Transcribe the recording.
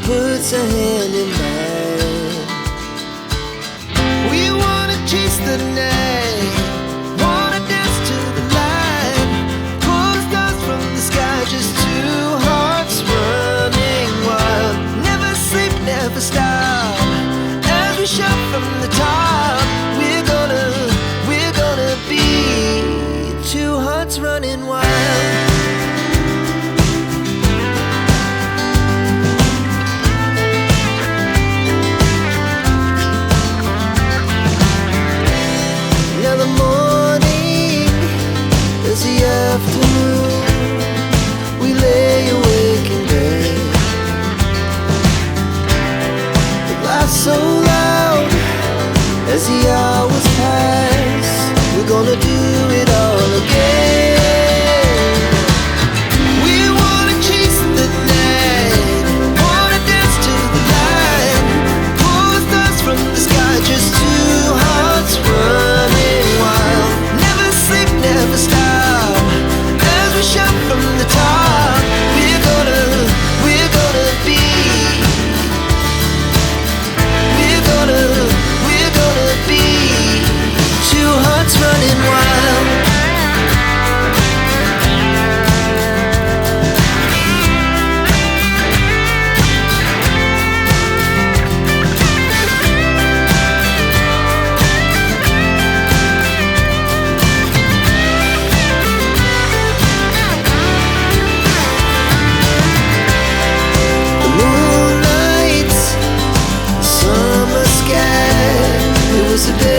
puts a hand in mine. We wanna chase the night, wanna dance to the light, pull stars from the sky, just two hearts running wild. Never sleep, never stop, as we shout from the top. We're gonna be two hearts running wild. Now the morning is the afternoon, we lay awake in bed. The glass so loud as the hours pass, we're gonna do it all again. We wanna chase the night, wanna dance to the light, pull stars from the sky, just two hearts running wild. Never sleep, never stop, as we shout from the top. We're gonna be, we're gonna be two hearts running wild. The moonlight, summer sky, it was a day